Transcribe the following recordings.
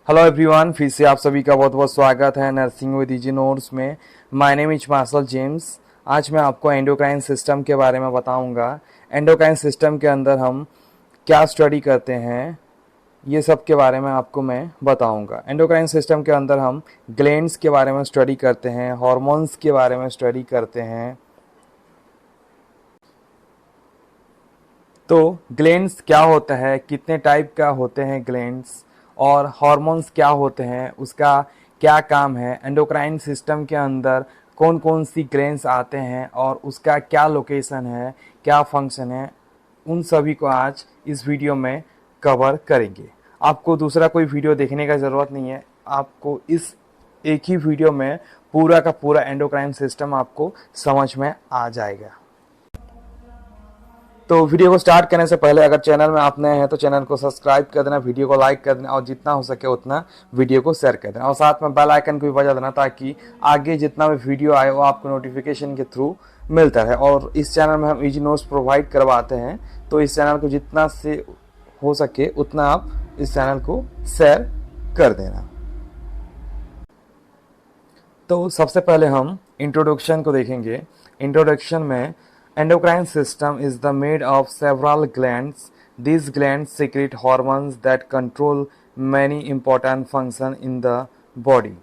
Hello everyone, फिर से आप सभी का बहुत बहुत स्वागत है नर्सिंग विद इजी नोट्स में। My name is Marshal James. आज मैं आपको एंडोक्राइन सिस्टम के बारे में बताऊंगा। एंडोक्राइन सिस्टम के अंदर हम क्या स्टडी करते हैं, ये सब के बारे में आपको मैं बताऊंगा। एंडोक्राइन सिस्टम के अंदर हम ग्लैंड्स के बारे में स्टडी करते हैं, हार्मोन्स के बारे में स्टडी करते हैं। तो ग्लैंड्स क्या होता है, कितने टाइप का होते हैं ग्लैंड्स, और हार्मोन्स क्या होते हैं, उसका क्या काम है, एंडोक्राइन सिस्टम के अंदर कौन कौन सी ग्लैंड्स आते हैं और उसका क्या लोकेशन है, क्या फंक्शन है, उन सभी को आज इस वीडियो में कवर करेंगे। आपको दूसरा कोई वीडियो देखने का ज़रूरत नहीं है, आपको इस एक ही वीडियो में पूरा का पूरा एंडोक्राइन सिस्टम आपको समझ में आ जाएगा। तो वीडियो को स्टार्ट करने से पहले अगर चैनल में आप नए हैं तो चैनल को सब्सक्राइब कर देना, वीडियो को लाइक कर देना और जितना हो सके उतना वीडियो को शेयर कर देना और साथ में बेल आइकन को भी बजा देना ताकि आगे जितना भी वीडियो आए वो आपको नोटिफिकेशन के थ्रू मिलता रहे। और इस चैनल में हम इजी नोट्स प्रोवाइड करवाते हैं, तो इस चैनल को जितना से हो सके उतना आप इस चैनल को शेयर कर देना। तो सबसे पहले हम इंट्रोडक्शन को देखेंगे। इंट्रोडक्शन में endocrine system is the made of several glands. These glands secrete hormones that control many important functions in the body.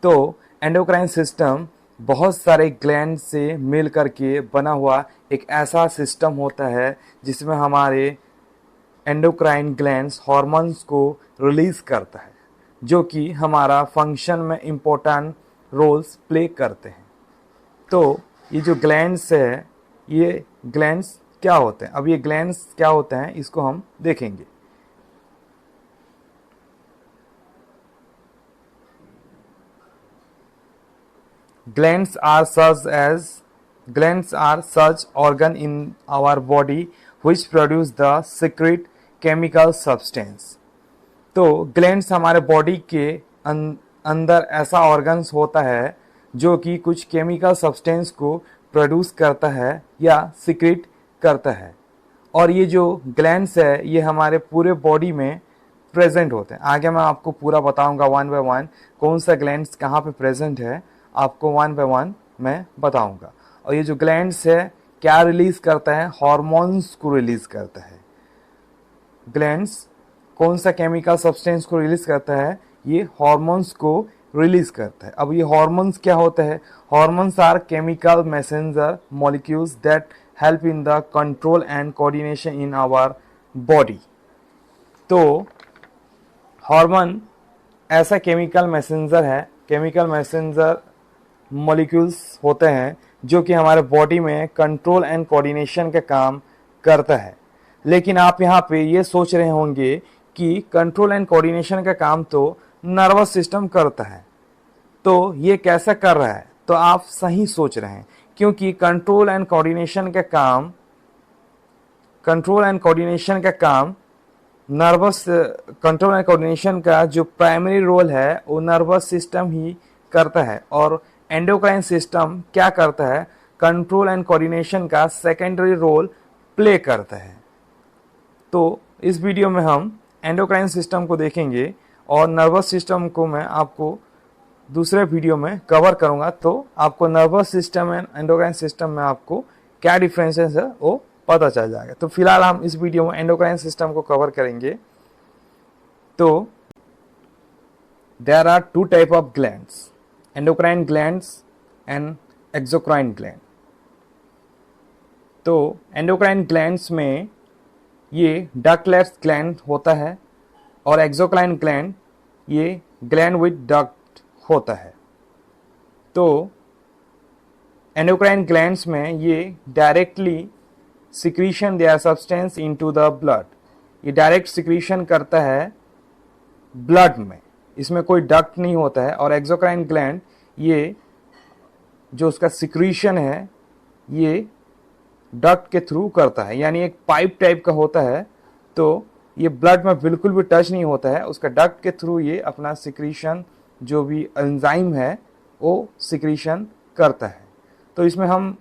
तो endocrine system बहुत सारे ग्लैंड से मिल करके बना हुआ एक ऐसा सिस्टम होता है जिसमें हमारे एंडोक्राइन ग्लैंड्स हार्मोन्स को रिलीज करता है, जो कि हमारा फंक्शन में इम्पोर्टेंट रोल्स प्ले करते हैं। तो ये जो ग्लैंड्स है, ये ग्लैंड्स क्या होते हैं, अब ये ग्लैंड्स क्या होते हैं इसको हम देखेंगे। Glands are such organ in our body which produce the secret chemical substance. तो ग्लैंड्स हमारे बॉडी के अंदर ऐसा ऑर्गन्स होता है जो कि कुछ केमिकल सब्सटेंस को प्रोड्यूस करता है या सीक्रेट करता है, और ये जो ग्लैंड्स है ये हमारे पूरे बॉडी में प्रेजेंट होते हैं। आगे मैं आपको पूरा बताऊंगा वन बाय वन कौन सा ग्लैंड्स कहाँ पे प्रेजेंट है, आपको वन बाय वन मैं बताऊंगा। और ये जो ग्लैंड्स है क्या रिलीज करता है, हार्मोन्स को रिलीज करता है। ग्लैंड्स कौन सा केमिकल सब्सटेंस को रिलीज करता है, ये हार्मोन्स को रिलीज करता है। अब ये हार्मोन्स क्या होते हैं, hormones are chemical messenger molecules that help in the control and coordination in our body. तो हार्मोन ऐसा केमिकल मैसेंजर मॉलिक्यूल्स होते हैं जो कि हमारे बॉडी में कंट्रोल एंड कोऑर्डिनेशन का काम करता है। लेकिन आप यहाँ पे ये सोच रहे होंगे कि कंट्रोल एंड कोऑर्डिनेशन का काम तो नर्वस सिस्टम करता है, तो ये कैसा कर रहा है, तो आप सही सोच रहे हैं, क्योंकि कंट्रोल एंड कोऑर्डिनेशन का जो प्राइमरी रोल है वो नर्वस सिस्टम ही करता है, और एंडोक्राइन सिस्टम क्या करता है, कंट्रोल एंड कोऑर्डिनेशन का सेकेंडरी रोल प्ले करता है। तो इस वीडियो में हम एंडोक्राइन सिस्टम को देखेंगे और नर्वस सिस्टम को मैं आपको दूसरे वीडियो में कवर करूंगा, तो आपको nervous system and endocrine system में आपको क्या डिफरेंसेस है वो पता चल जाएगा। तो फिलहाल हम इस वीडियो में एंडोक्राइन सिस्टम को कवर करेंगे। तो there are two type of glands, endocrine glands and exocrine gland. तो एंडोक्राइन ग्लैंड्स में ये डक्टलेस ग्लैंड होता है और एक्सोक्राइन ग्लैंड ये ग्लैंड विद डक्ट होता है। तो एंडोक्राइन ग्लैंड्स में ये directly secretion their substance into the blood, ये डायरेक्ट सिक्रीशन करता है ब्लड में, इसमें कोई डक्ट नहीं होता है। और एक्सोक्राइन ग्लैंड ये जो उसका सिक्रीशन है ये डक्ट के थ्रू करता है, यानी एक पाइप टाइप का होता है, तो ये ब्लड में बिल्कुल भी टच नहीं होता है, उसका डक्ट के थ्रू ये अपना सिक्रीशन जो भी एंजाइम है वो सिक्रीशन करता है। तो इसमें हम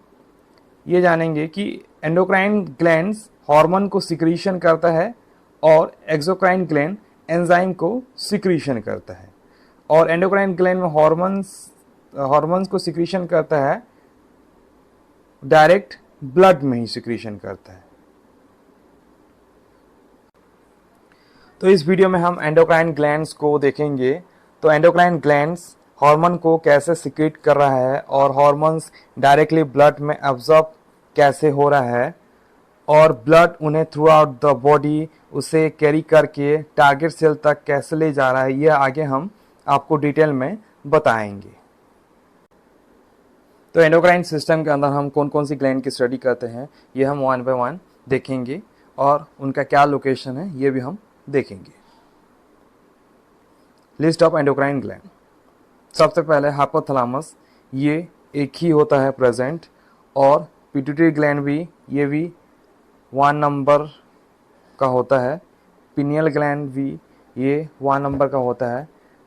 ये जानेंगे कि एंडोक्राइन ग्लैंड्स हार्मोन को सिक्रीशन करता है और एक्सोक्राइन ग्लैंड एंजाइम को सिक्रीशन करता है। और एंडोक्राइन ग्लैंड में हॉर्मोन्स को सिक्रीशन करता है, डायरेक्ट ब्लड में ही सिक्रीशन करता है। तो इस वीडियो में हम एंडोक्राइन ग्लैंड्स को देखेंगे। तो एंडोक्राइन ग्लैंड्स हार्मोन को कैसे सिक्रीट कर रहा है और हार्मोन्स डायरेक्टली ब्लड में एब्जॉर्ब कैसे हो रहा है और ब्लड उन्हें थ्रू आउट द बॉडी उसे कैरी करके टारगेट सेल तक कैसे ले जा रहा है, यह आगे हम आपको डिटेल में बताएंगे। तो एंडोक्राइन सिस्टम के अंदर हम कौन कौन सी ग्लैंड की स्टडी करते हैं ये हम वन बाय वन देखेंगे और उनका क्या लोकेशन है ये भी हम देखेंगे। List of endocrine gland. सबसे पहले हाइपोथैलेमस, ये एक ही होता है प्रेजेंट, और पिट्यूटरी ग्लैंड भी, ये भी 1 नंबर का होता है। पिनियल ग्लैंड भी ये 1 नंबर का होता है।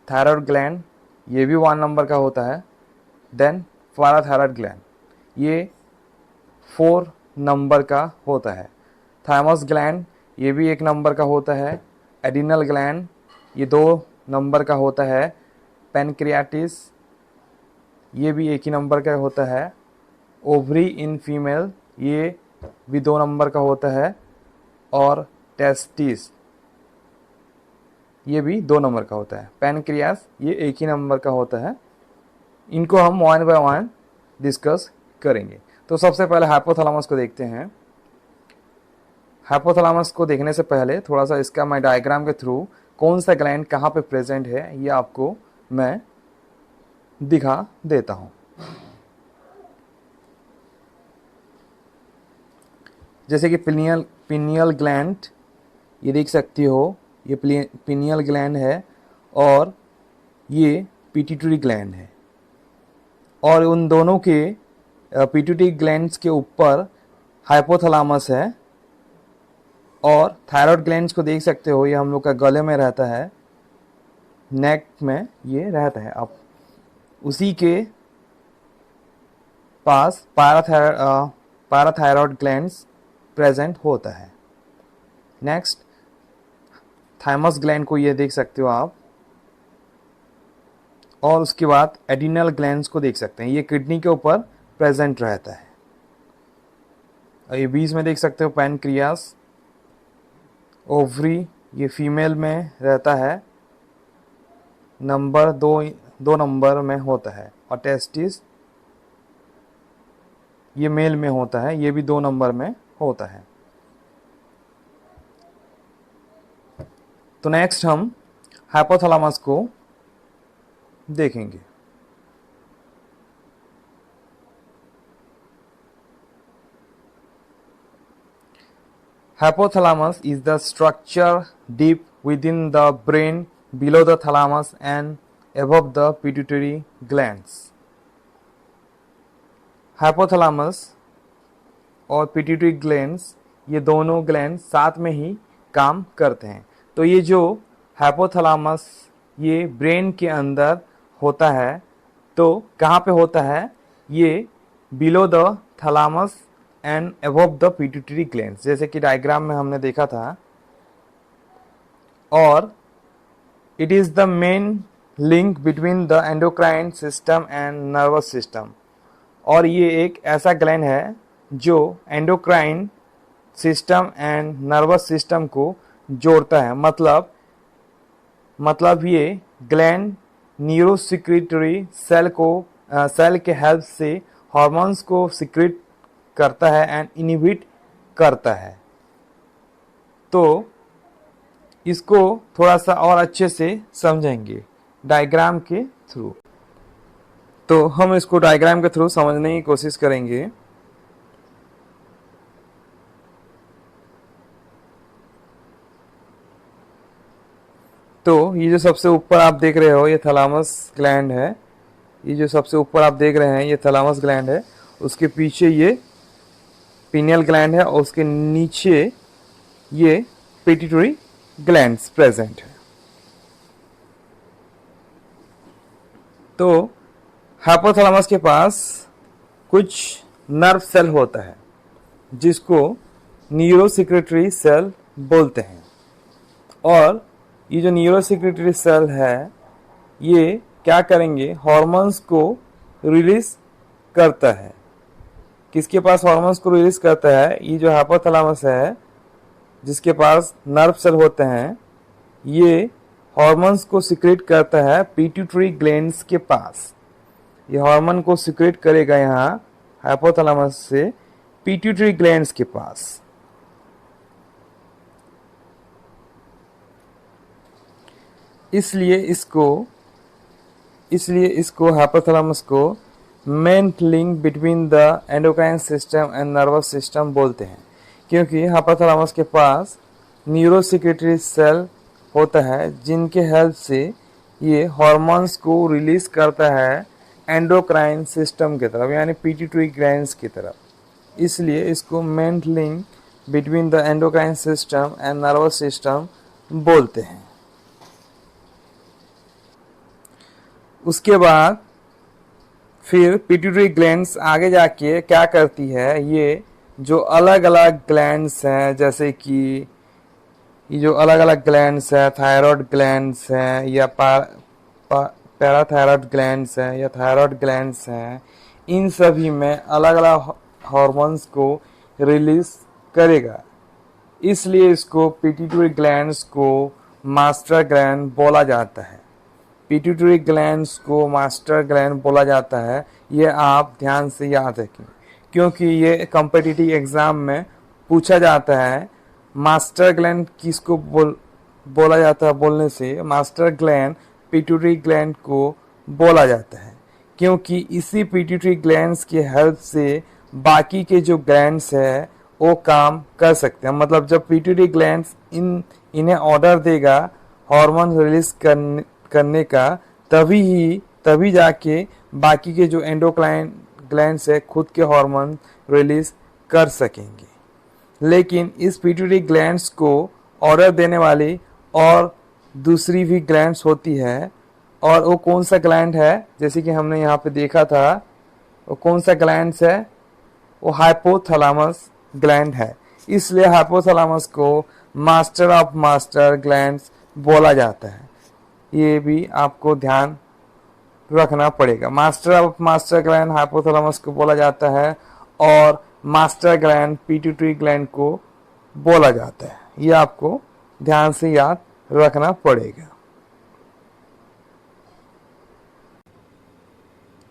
थायराइड ग्लैंड ये भी 1 नंबर का होता है। देन पैराथायराइड ग्लैंड ये 4 नंबर का होता है। थाइमस ग्लैंड ये भी 1 नंबर का होता है। एडिनल ग्लैंड ये 2 नंबर का होता है। पैनक्रियाटिस ये भी 1 ही नंबर का होता है। ओवरी इन फीमेल ये भी 2 नंबर का होता है। और टेस्टिस ये भी 2 नंबर का होता है। पैनक्रियास ये 1 ही नंबर का होता है। इनको हम 1 बाय 1 डिस्कस करेंगे। तो सबसे पहले हाइपोथैलेमस को देखते हैं। हाइपोथैलेमस को देखने से पहले थोड़ा सा इसका मैं डायग्राम के थ्रू कौन सा ग्लैंड कहाँ पे प्रेजेंट है ये आपको मैं दिखा देता हूँ। जैसे कि पिनियल ग्लैंड ये देख सकती हो, ये पिनियल ग्लैंड है और ये पिट्यूटरी ग्लैंड है। और उन दोनों के पिट्यूटरी ग्लैंड्स के ऊपर हाइपोथैलेमस है। और थायराइड ग्लैंड्स को देख सकते हो, ये हम लोग का गले में रहता है, नेक में ये रहता है। अब उसी के पास पैराथायराइड ग्लैंड्स प्रेजेंट होता है। नेक्स्ट थाइमस ग्लैंड को ये देख सकते हो आप। और उसके बाद एडिनल ग्लैंड्स को देख सकते हैं, ये किडनी के ऊपर प्रेजेंट रहता है। और ये बीच में देख सकते हो पैनक्रियास। ओवरी ये फीमेल में रहता है, नंबर 2 नंबर में होता है। और टेस्टिस ये मेल में होता है, ये भी 2 नंबर में होता है। तो नेक्स्ट हम हाइपोथैलेमस को देखेंगे। Hypothalamus is the structure deep within the brain, below the thalamus and above the pituitary glands. Hypothalamus और पिट्यूटरी ग्लैंड्स ये दोनों ग्लैंड साथ में ही काम करते हैं। तो ये जो हाइपोथैलेमस ये ब्रेन के अंदर होता है, तो कहाँ पे होता है? ये below the thalamus and above the pituitary glands, जैसे कि डायग्राम में हमने देखा था। और it is the main link between the endocrine system and nervous system. और ये एक ऐसा ग्लैंड है जो endocrine system and nervous system को जोड़ता है। मतलब ये ग्लैंड न्यूरोसिक्रेटरी सेल के हेल्प से हार्मोन्स को सिक्रेट करता है एंड इनहिबिट करता है। तो इसको थोड़ा सा और अच्छे से समझेंगे डायग्राम के थ्रू। तो हम इसको डायग्राम के थ्रू समझने की कोशिश करेंगे। तो ये जो सबसे ऊपर आप देख रहे हो ये थैलामस ग्लैंड है। ये जो सबसे ऊपर आप देख रहे हैं ये थैलामस ग्लैंड है। उसके पीछे ये पिनियल ग्लैंड है और उसके नीचे ये पिट्यूटरी ग्लैंड्स प्रेजेंट है। तो हाइपोथैलेमस के पास कुछ नर्व सेल होता है जिसको न्यूरोसिक्रेटरी सेल बोलते हैं। और ये जो न्यूरो सिक्रेटरी सेल है ये क्या करेंगे, हार्मोन्स को रिलीज करता है। किसके पास हार्मोन्स को रिलीज करता है, ये जो हाइपोथैलेमस है जिसके पास नर्व सेल होते हैं, ये हार्मोन्स को सिक्रेट करता है पिट्यूटरी ग्लैंड्स के पास। ये हार्मोन को सिक्रेट करेगा यहाँ हाइपोथैलेमस से पिट्यूटरी ग्लैंड्स के पास। इसलिए इसको हाइपोथैलेमस को main link between the endocrine system and nervous system बोलते हैं, क्योंकि हाइपोथैलेमस के पास न्यूरो सिक्रेटरी सेल होता है जिनके हेल्प से ये हार्मोन्स को रिलीज करता है एंडोक्राइन सिस्टम की तरफ, यानी पिट्यूटरी ग्लैंड्स की तरफ। इसलिए इसको main link between the endocrine system and nervous system बोलते हैं। उसके बाद फिर पिट्यूटरी ग्लैंड्स आगे जाके क्या करती है, ये जो अलग अलग ग्लैंड्स हैं, जैसे कि ये जो अलग अलग ग्लैंड्स हैं, थायराइड ग्लैंड्स हैं या पैराथायराइड ग्लैंड्स हैं या थायराइड ग्लैंड्स हैं, इन सभी में अलग अलग हार्मोन्स को रिलीज करेगा। इसलिए इसको पिट्यूटरी ग्लैंड्स को मास्टर ग्लैंड बोला जाता है। पिट्यूटरी ग्लैंड्स को मास्टर ग्लैंड बोला जाता है, ये आप ध्यान से याद रखें, क्योंकि ये कॉम्पिटिटिव एग्जाम में पूछा जाता है। मास्टर ग्लैंड किसको बोला जाता है, बोलने से मास्टर ग्लैंड पिट्यूटरी ग्लैंड को बोला जाता है, क्योंकि इसी पिट्यूटरी ग्लैंड्स की हेल्प से बाकी के जो ग्लैंड्स है वो काम कर सकते हैं। मतलब जब पिट्यूटरी ग्लैंड्स इन्हें ऑर्डर देगा हार्मोन रिलीज करने का, तभी जाके बाकी के जो एंडोक्राइन ग्लैंड्स है खुद के हार्मोन रिलीज कर सकेंगे। लेकिन इस पिट्यूटरी ग्लैंड्स को ऑर्डर देने वाली और दूसरी भी ग्लैंड्स होती है, और वो कौन सा ग्लैंड है, जैसे कि हमने यहाँ पे देखा था, वो कौन सा ग्लैंड्स है, वो हाइपोथैलेमस ग्लैंड है। इसलिए हाइपोथैलेमस को मास्टर ऑफ मास्टर ग्लैंड्स बोला जाता है। ये भी आपको ध्यान रखना पड़ेगा। Master of master gland hypothalamus को बोला जाता है और मास्टर ग्लैंड पिट्यूटरी ग्लैंड को बोला जाता है। ये आपको ध्यान से याद रखना पड़ेगा।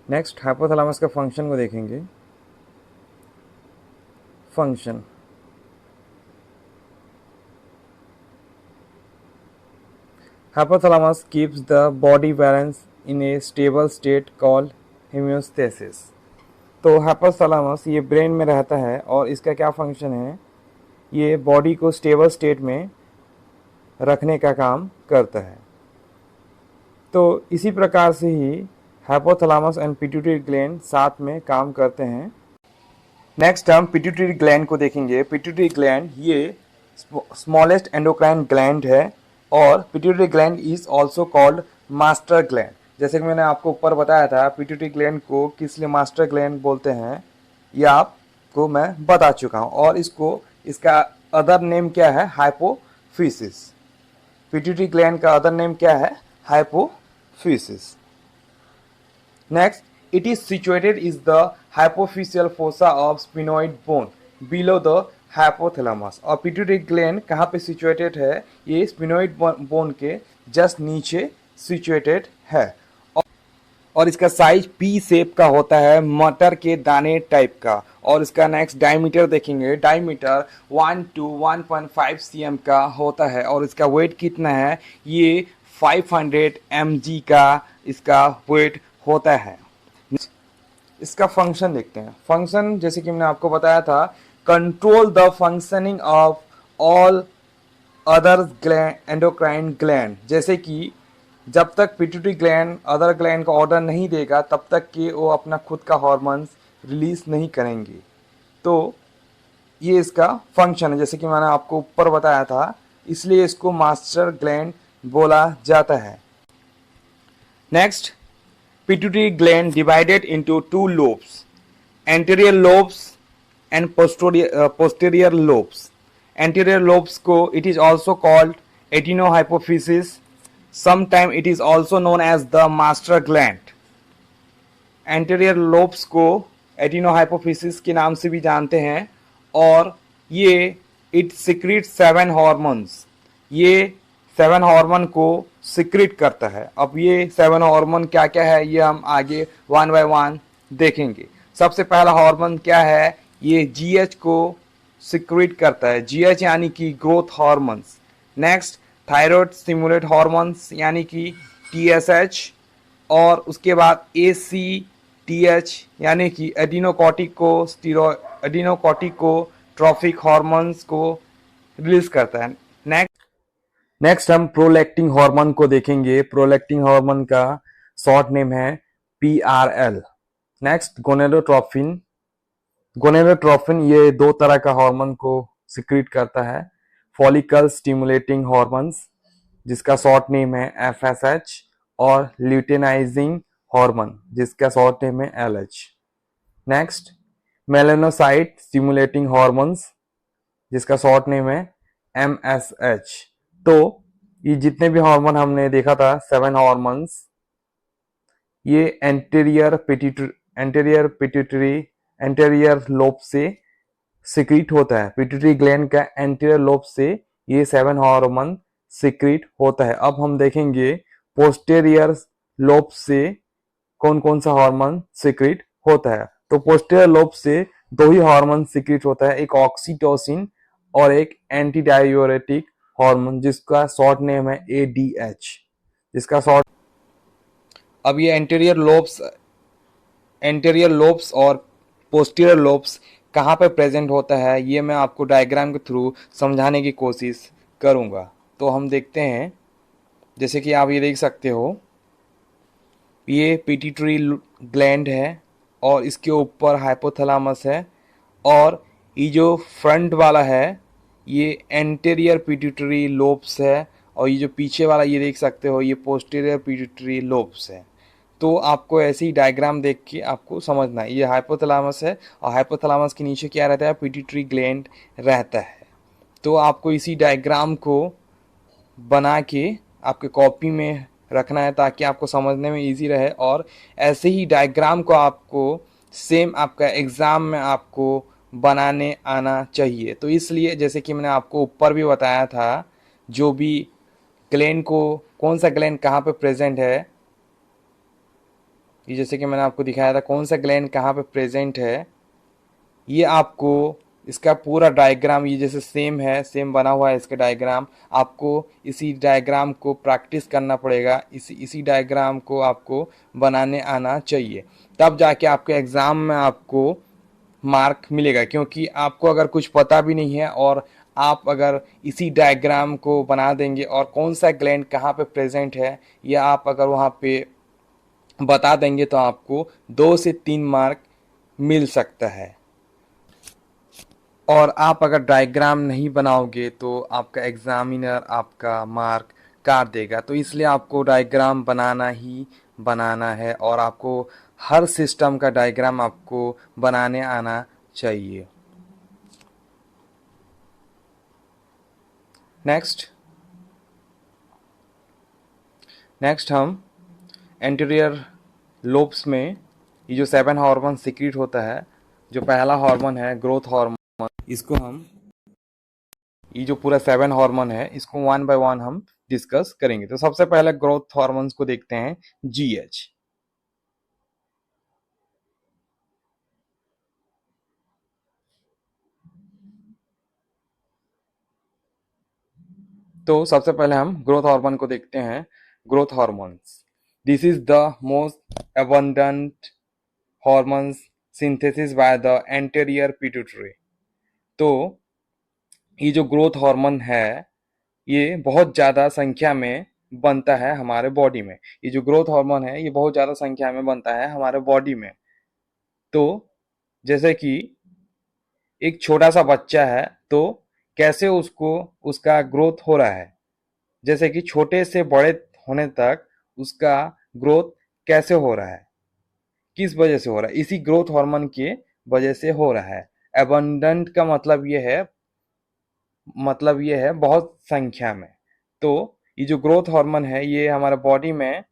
नेक्स्ट हाइपोथैलेमस का फंक्शन को देखेंगे। Function, hypothalamus keeps the body balance in a stable state called homeostasis। तो हाइपोथैलेमस ये ब्रेन में रहता है और इसका क्या फंक्शन है, ये बॉडी को स्टेबल स्टेट में रखने का काम करता है। तो इसी प्रकार से ही हाइपोथैलेमस एंड पिट्यूटरी ग्लैंड साथ में काम करते हैं। नेक्स्ट हम पिट्यूटरी ग्लैंड को देखेंगे। पिट्यूटरी ग्लैंड ये स्मॉलेस्ट एंडोक्राइन ग्लैंड है और pituitary gland is also called master gland. जैसे कि मैंने आपको ऊपर बताया था पिट्यूटरी ग्लैंड को किस लिए मास्टर ग्लैंड बोलते हैं, ये आपको मैं बता चुका हूँ। और इसका अदर नेम क्या है, हाइपोफिसिस। पिट्यूटरी ग्लैंड का अदर नेम क्या है, hypophysis. Next, it is situated is the hypophyseal fossa of sphenoid bone below the hypothalamus। और पिट्यूटरी ग्लैंड कहाँ पे सिचुएटेड है, ये स्पिनोइड बोन के जस्ट नीचे सिचुएटेड है और इसका साइज पी शेप का होता है, मटर के दाने टाइप का। और इसका नेक्स्ट डायमीटर देखेंगे, डायमीटर 1 to 1.5 cm का होता है और इसका वेट कितना है, ये 500 mg का इसका वेट होता है। इसका फंक्शन देखते हैं। फंक्शन जैसे कि मैंने आपको बताया था, control the functioning of all other endocrine gland. जैसे कि जब तक पिट्यूटरी ग्लैंड अदर ग्लैंड को ऑर्डर नहीं देगा तब तक कि वो अपना खुद का हार्मोन्स रिलीज नहीं करेंगे। तो ये इसका फंक्शन है, जैसे कि मैंने आपको ऊपर बताया था, इसलिए इसको मास्टर ग्लैंड बोला जाता है। Next, pituitary gland divided into two lobes, anterior lobes and posterior lobes। anterior lobes को it is also called adenohypophysis. Sometimes it is also known as the master gland. Anterior lobes को एडिनोहाइपोफिसिस के नाम से भी जानते हैं और ये इट सिक्रीट 7 हॉर्मोन्स, ये 7 हार्मोन को सिक्रीट करता है। अब ये 7 हार्मोन क्या क्या है ये हम आगे वन बाय वन देखेंगे। सबसे पहला हार्मोन क्या है, ये जीएच को सिक्रीट करता है, जीएच यानी कि growth hormones. Next thyroid stimulate hormones यानी कि टीएसएच, और उसके बाद एसीटीएच यानी कि एडिनोकॉर्टिकोट्रॉफिक हार्मोन्स को रिलीज करता है। नेक्स्ट हम प्रोलैक्टिन हार्मोन को देखेंगे। प्रोलैक्टिन हार्मोन का शॉर्ट नेम है पीआरएल। Next gonadotrophin. गोनेडोट्रोफिन ये 2 तरह का हार्मोन को सिक्रीट करता है, फॉलिकल स्टिमुलेटिंग हार्मोन्स जिसका शॉर्ट नेम है एफएसएच, और ल्यूटेनाइजिंग हार्मोन जिसका शॉर्ट नेम है LH. Next melanocyte stimulating hormones जिसका शॉर्ट नेम है एमएसएच। तो ये जितने भी हार्मोन हमने देखा था 7 हार्मोन्स, ये एंटीरियर लोब से सिक्रीट होता है। पिट्यूटरी ग्लैंड का एंटीरियर लोब से ये 7 हार्मोन सिक्रीट होता है। अब हम देखेंगे पोस्टेरियर लोब से कौन कौन सा हार्मोन सिक्रीट होता है। तो पोस्टेरियर लोब से 2 ही हार्मोन सिक्रीट होता है, एक ऑक्सीटोसिन और एक एंटी डायूरेटिक हार्मोन जिसका शॉर्ट नेम है एडीएच, जिसका शॉर्ट। अब ये एंटीरियर लोब्स और पोस्टीरियर लोब्स कहाँ पे प्रेजेंट होता है ये मैं आपको डायग्राम के थ्रू समझाने की कोशिश करूँगा। तो हम देखते हैं, जैसे कि आप ये देख सकते हो, ये पिट्यूटरी ग्लैंड है और इसके ऊपर हाइपोथैलेमस है, और ये जो फ्रंट वाला है ये एंटीरियर पिट्यूटरी लोब्स है, और ये जो पीछे वाला ये देख सकते हो ये पोस्टीरियर पिट्यूटरी लोब्स है। तो आपको ऐसे ही डायग्राम देख के आपको समझना है, ये हाइपोथैलेमस है और हाइपोथैलेमस के नीचे क्या रहता है, पिट्यूटरी ग्लैंड रहता है। तो आपको इसी डायग्राम को बना के आपके कॉपी में रखना है ताकि आपको समझने में इजी रहे, और ऐसे ही डायग्राम को आपको सेम आपका एग्ज़ाम में आपको बनाने आना चाहिए। तो इसलिए जैसे कि मैंने आपको ऊपर भी बताया था, जो भी ग्लैंड को कौन सा ग्लैंड कहाँ पे प्रेजेंट है, ये जैसे कि मैंने आपको दिखाया था कौन सा ग्लैंड कहाँ पे प्रेजेंट है, ये आपको इसका पूरा डायग्राम ये जैसे सेम है, सेम बना हुआ है इसका डायग्राम। आपको इसी डायग्राम को प्रैक्टिस करना पड़ेगा, इसी डायग्राम को आपको बनाने आना चाहिए, तब जाके आपके एग्ज़ाम में आपको मार्क मिलेगा। क्योंकि आपको अगर कुछ पता भी नहीं है और आप अगर इसी डायग्राम को बना देंगे और कौन सा ग्लैंड कहाँ पे प्रेजेंट है या आप अगर वहाँ पे बता देंगे तो आपको 2 से 3 मार्क मिल सकता है। और आप अगर डायग्राम नहीं बनाओगे तो आपका एग्जामिनर आपका मार्क काट देगा। तो इसलिए आपको डायग्राम बनाना ही बनाना है, और आपको हर सिस्टम का डायग्राम आपको बनाने आना चाहिए। नेक्स्ट हम एंटीरियर लोब्स में ये जो 7 हार्मोन सिक्रीट होता है, जो पहला हार्मोन है ग्रोथ हार्मोन, इसको हम ये जो पूरा 7 हार्मोन है इसको वन बाय वन हम डिस्कस करेंगे। तो सबसे पहले ग्रोथ हार्मोन्स को देखते हैं, जीएच। तो सबसे पहले हम ग्रोथ हार्मोन को देखते हैं। Growth hormones, this is the most abundant hormones synthesis by the anterior pituitary. तो ये जो ग्रोथ हार्मोन है ये बहुत ज़्यादा संख्या में बनता है हमारे बॉडी में। ये जो ग्रोथ हार्मोन है ये बहुत ज़्यादा संख्या में बनता है हमारे बॉडी में। तो जैसे कि एक छोटा सा बच्चा है तो कैसे उसको उसका ग्रोथ हो रहा है, जैसे कि छोटे से बड़े होने तक उसका ग्रोथ कैसे हो रहा है, किस वजह से हो रहा है, इसी ग्रोथ हार्मोन के वजह से हो रहा है। एबंडेंट का मतलब ये है बहुत संख्या में। तो ये जो ग्रोथ हार्मोन है ये हमारे बॉडी में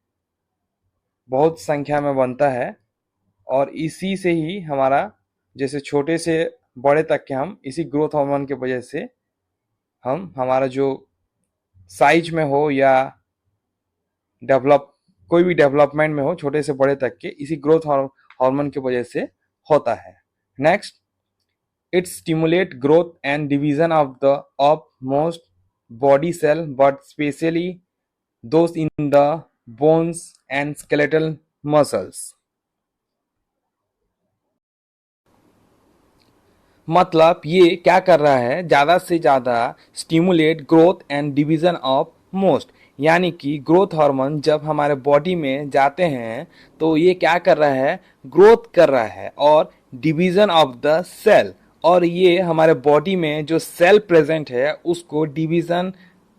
बहुत संख्या में बनता है और इसी से ही हमारा जैसे छोटे से बड़े तक के हम इसी ग्रोथ हार्मोन की वजह से हम हमारा जो साइज में हो या डेवलप कोई भी डेवलपमेंट में हो छोटे से बड़े तक के इसी ग्रोथ हार्मोन की वजह से होता है। Next, it stimulate growth and division of most body cell but especially those in the bones and skeletal muscles। मतलब ये क्या कर रहा है, ज़्यादा से ज़्यादा stimulate growth and division of most, यानी कि ग्रोथ हार्मोन जब हमारे बॉडी में जाते हैं तो ये क्या कर रहा है, ग्रोथ कर रहा है और डिवीज़न ऑफ द सेल, और ये हमारे बॉडी में जो सेल प्रेजेंट है उसको डिवीज़न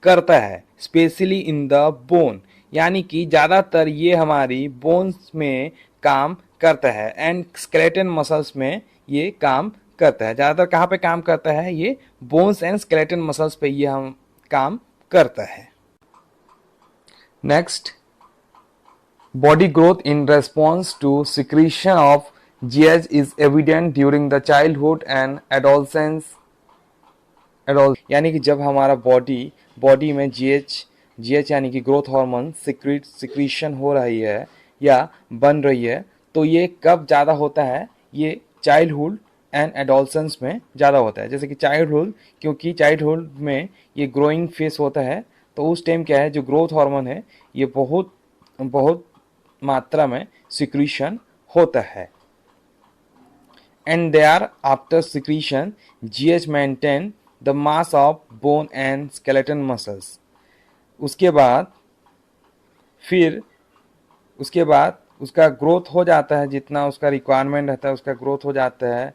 करता है, स्पेशली इन द बोन, यानी कि ज़्यादातर ये हमारी बोन्स में काम करता है एंड स्केलेटन मसल्स में ये काम करता है। ज़्यादातर कहाँ पे काम करता है, ये बोन्स एंड स्केलेटन मसल्स पे ये हम काम करता है। Next, body growth in response to secretion of GH is evident during the childhood and adolescence. यानी कि जब हमारा बॉडी में जीएच यानी कि ग्रोथ हार्मोन सिक्रीशन हो रही है या बन रही है, तो ये कब ज़्यादा होता है, ये चाइल्डहुड एंड एडोलसेंस में ज़्यादा होता है। जैसे कि चाइल्डहुड, क्योंकि चाइल्डहुड में ये ग्रोइंग फेस होता है, तो उस टाइम क्या है, जो ग्रोथ हार्मोन है ये बहुत बहुत मात्रा में सिक्रीशन होता है। And thereafter secretion GH maintain the mass of bone and skeleton muscles. उसके बाद उसका ग्रोथ हो जाता है, जितना उसका रिक्वायरमेंट रहता है उसका ग्रोथ हो जाता है।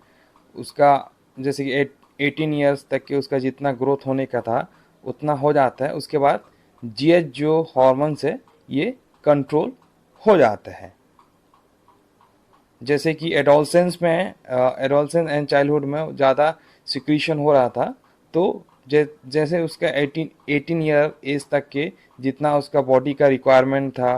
उसका जैसे कि 18 ईयर्स तक के उसका जितना ग्रोथ होने का था उतना हो जाता है। उसके बाद जीएच जो हार्मोन्स है ये कंट्रोल हो जाता है। जैसे कि एडोलसेंस एंड चाइल्डहुड में ज़्यादा सिक्रीशन हो रहा था, तो जैसे उसका 18 ईयर एज तक के जितना उसका बॉडी का रिक्वायरमेंट था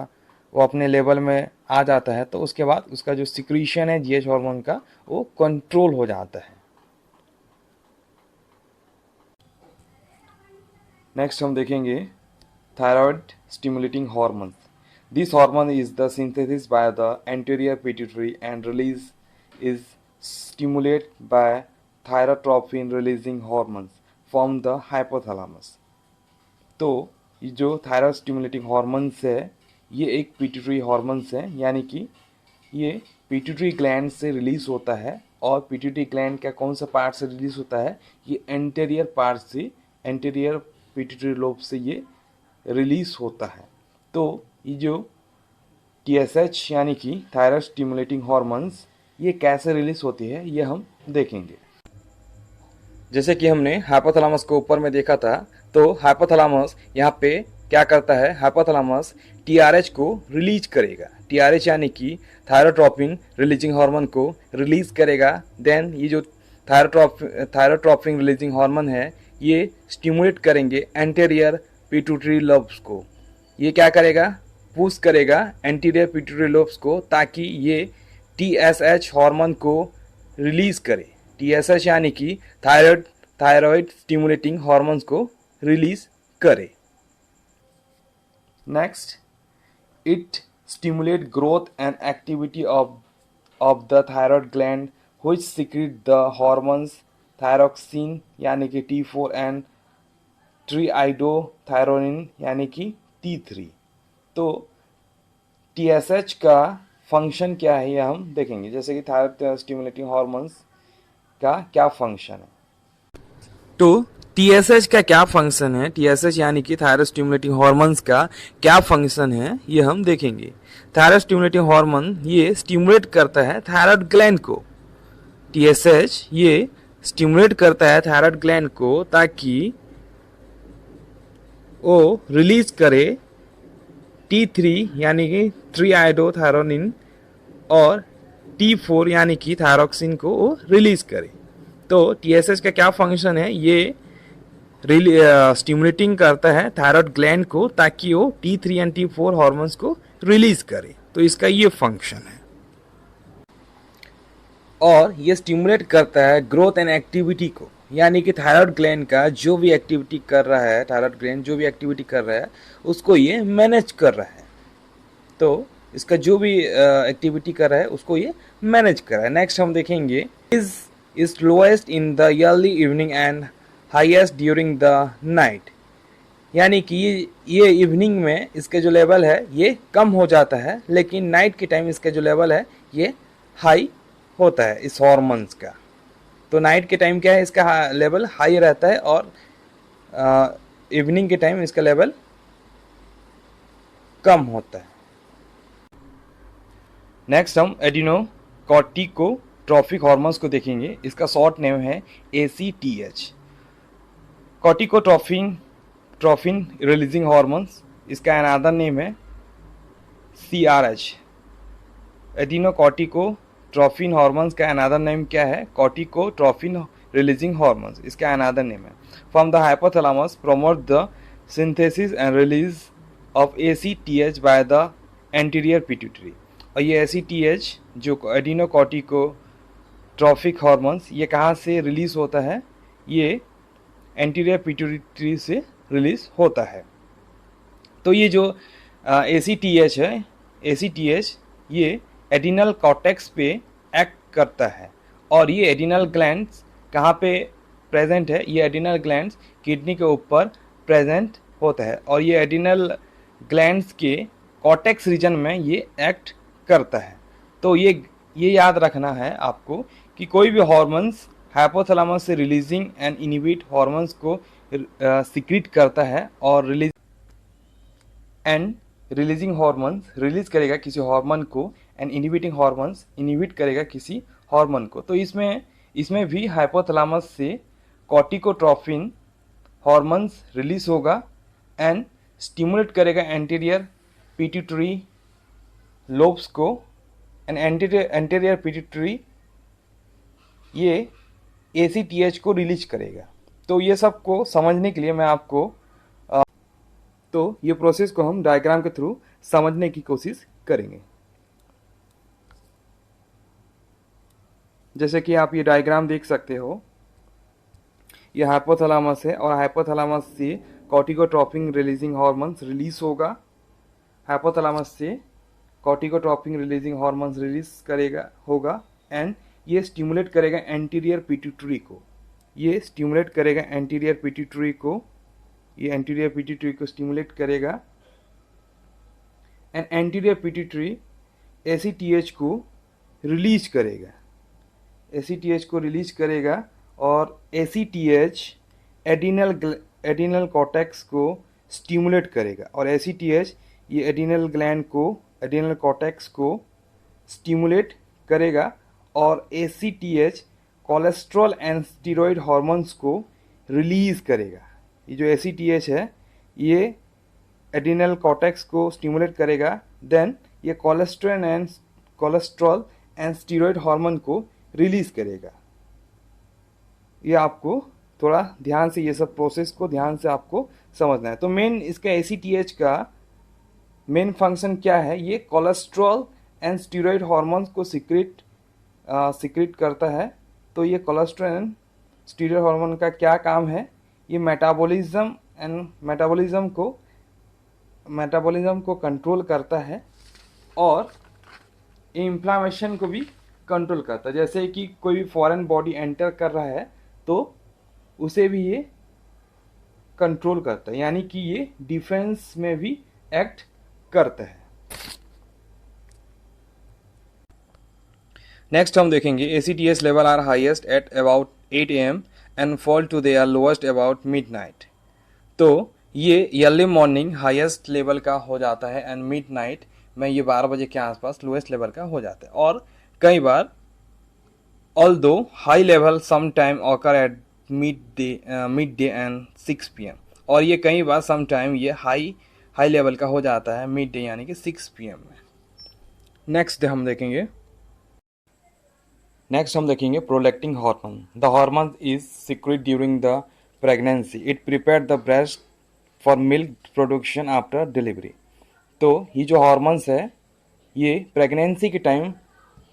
वो अपने लेवल में आ जाता है, तो उसके बाद उसका जो सिक्रीशन है जीएच हार्मोन का वो कंट्रोल हो जाता है। नेक्स्ट हम देखेंगे thyroid stimulating hormone. This hormone is the synthesis by the anterior pituitary and release is stimulated by thyrotropin releasing hormones from the hypothalamus। तो ये जो थायराइड स्टिमुलेटिंग हार्मोन्स है ये एक पिट्यूटरी हार्मोन्स है, यानी कि ये पिट्यूटरी ग्लैंड से रिलीज होता है। और पिट्यूटरी ग्लैंड का कौन सा पार्ट से रिलीज होता है, ये एंटीरियर पार्ट से, एंटीरियर पिट्यूटरी लोब से ये रिलीज होता है। तो ये जो TSH यानी कि थायराइड स्टिमुलेटिंग हार्मोन्स ये कैसे रिलीज होती है ये हम देखेंगे। जैसे कि हमने हाइपोथैलेमस को ऊपर में देखा था, तो हाइपोथैलेमस यहाँ पे क्या करता है, हाइपोथैलेमस TRH को रिलीज करेगा। TRH यानी कि थायरोट्रोपिन रिलीजिंग हार्मोन को रिलीज करेगा। देन ये जो थायरोट्रोपिन रिलीजिंग हार्मोन है ये स्टिमुलेट करेंगे एंटीरियर पिट्यूटरी लोब्स को। ये क्या करेगा, पुश करेगा एंटीरियर पिट्यूटरी लोब्स को, ताकि ये TSH हार्मोन को रिलीज करे। TSH यानी कि थायराइड स्टिमुलेटिंग हार्मोन्स को रिलीज करे। Next, it stimulate growth and activity of the thyroid gland which secret the hormones thyroxine यानी कि T4 एंड ट्राइआइडोथायरोनिन यानी कि T3। तो TSH का फंक्शन क्या है ये हम देखेंगे। जैसे कि थायराइड स्टिमुलेटिंग हार्मोन्स का क्या फंक्शन है, तो TSH का क्या फंक्शन है, TSH यानी कि थायराइड स्टिमुलेटिंग हार्मोन्स का क्या फंक्शन है ये हम देखेंगे। थायराइड स्टिमुलेटिंग हार्मोन ये स्टिमुलेट करता है थायराइड ग्लैंड को। TSH ये स्टिमुलेट करता है थायराइड ग्लैंड को ताकि वो रिलीज करे T3 यानी कि ट्राइआइडोथायरोनिन और T4 यानी कि थायरोक्सिन को वो रिलीज करे। तो TSH का क्या फंक्शन है, ये स्टिमुलेटिंग करता है थायराइड ग्लैंड को, ताकि वो T3 एंड T4 हार्मोन्स को रिलीज करे। तो इसका ये फंक्शन है। और ये स्टिमुलेट करता है ग्रोथ एंड एक्टिविटी को, यानी कि थायराइड ग्लैंड का जो भी एक्टिविटी कर रहा है, थायराइड ग्लैंड जो भी एक्टिविटी कर रहा है उसको ये मैनेज कर रहा है। तो इसका जो भी एक्टिविटी कर रहा है उसको ये मैनेज कर रहा है। नेक्स्ट हम देखेंगे is lowest in the early evening and highest during the night, यानी कि ये इवनिंग में इसके जो लेवल है ये कम हो जाता है, लेकिन नाइट के टाइम इसका जो लेवल है ये हाई होता है इस हॉर्मोन्स का। तो नाइट के टाइम क्या है, इसका लेवल हाई रहता है और इवनिंग के टाइम इसका लेवल कम होता है। नेक्स्ट हम एडिनोकॉर्टिकोट्रोफिक हार्मोन्स को देखेंगे। इसका शॉर्ट नेम है ACTH, कॉर्टिकोट्रोफिन रिलीजिंग हार्मोन्स। इसका अनदर नेम है CRH। एडिनोकॉर्टिकोट्रोफिन हार्मोन्स का अनदर नेम क्या है, कॉर्टिकोट्रोफिन रिलीजिंग हार्मोन्स, इसका अनदर नेम है। From the hypothalamus promote the synthesis and release of ACTH bye the anterior pituitary. और ये ACTH जो एडिनोकॉर्टिकोट्रोफिक हार्मोन्स ये कहाँ से रिलीज होता है, ये एंटीरियर पिट्यूटरी से रिलीज होता है। तो ये जो ACTH है, ACTH ये एडिनल कॉर्टेक्स पे एक्ट करता है। और ये एडिनल ग्लैंड्स कहाँ पे प्रेजेंट है, ये एडिनल ग्लैंड्स किडनी के ऊपर प्रेजेंट होता है। और ये एडिनल ग्लैंड्स के कॉर्टेक्स रीजन में ये एक्ट करता है। तो ये याद रखना है आपको कि कोई भी हॉर्मोन्स हाइपोथैलेमस से रिलीजिंग एंड इनहिबिट हॉर्मोन्स को सीक्रेट करता है, और रिलीजिंग हॉर्मोन्स रिलीज करेगा किसी हार्मोन को, एंड इनहिबिटिंग हॉर्मोन्स इनहिबिट करेगा किसी हार्मोन को। तो इसमें भी हाइपोथैलेमस से कॉर्टिकोट्रोफिन हॉर्मोन्स रिलीज होगा एंड स्टिमुलेट करेगा एंटीरियर पिट्यूटरी लोब्स को, एंड एंटीरियर पिट्यूटरी ये ACTH को रिलीज करेगा। तो ये सब को समझने के लिए मैं आपको तो ये प्रोसेस को हम डायग्राम के थ्रू समझने की कोशिश करेंगे। जैसे कि आप ये डायग्राम देख सकते हो, ये हाइपोथैलेमस है और हाइपोथैलेमस से कॉर्टिकोट्रोफिन रिलीजिंग हार्मोन्स रिलीज होगा। हाइपोथैलेमस से कॉर्टिकोट्रोफिन रिलीजिंग हार्मोन्स रिलीज होगा एंड ये स्टिमुलेट करेगा एंटीरियर पिट्यूटरी को। ये स्टिमुलेट करेगा एंटीरियर पिट्यूटरी को, ये एंटीरियर पिट्यूटरी को स्टिमुलेट करेगा एंड एंटीरियर पिट्यूटरी ACTH को रिलीज करेगा। ACTH को रिलीज करेगा और ACTH एडिनल कॉर्टेक्स को स्टिमुलेट करेगा। और ACTH ये एडिनल ग्लैंड को, एडिनल कॉर्टेक्स को स्टिमुलेट करेगा। और ACTH cholesterol and steroid hormones को रिलीज करेगा। ये जो ACTH है ये एडिनल कॉर्टेक्स को स्टिमुलेट करेगा, देन ये कोलेस्ट्रॉल एंड स्टीरॉयड हार्मोन को रिलीज करेगा। ये आपको थोड़ा ध्यान से, ये सब प्रोसेस को ध्यान से आपको समझना है। तो मेन इसका ACTH का मेन फंक्शन क्या है, ये कोलेस्ट्रॉल एंड स्टीरॉयड हार्मोन्स को सीक्रेट करता है। तो ये कोलेस्ट्रॉल एंड स्टीरॉयड हार्मोन का क्या काम है, ये मेटाबॉलिज्म को कंट्रोल करता है और इन्फ्लामेशन को भी कंट्रोल करता है। जैसे कि कोई भी फॉरेन बॉडी एंटर कर रहा है तो उसे भी ये कंट्रोल करता है, यानी कि ये डिफेंस में भी एक्ट करता है। नेक्स्ट हम देखेंगे ACTH level are highest at about 8 AM and fall to their lowest about midnight. तो ये अर्ली मॉर्निंग हाईएस्ट लेवल का हो जाता है एंड मिडनाइट में ये 12 बजे के आसपास लोएस्ट लेवल का हो जाता है। और कई बार although high level some time occur at mid day and 6 PM, और ये कई बार सम टाइम ये हाई लेवल का हो जाता है मिड डे यानी कि 6 PM में। नेक्स्ट हम देखेंगे prolactin hormone. The hormone is secret during the pregnancy. It prepared the breast for milk production after delivery. तो ये जो हॉर्मोन्स है ये प्रेगनेंसी के टाइम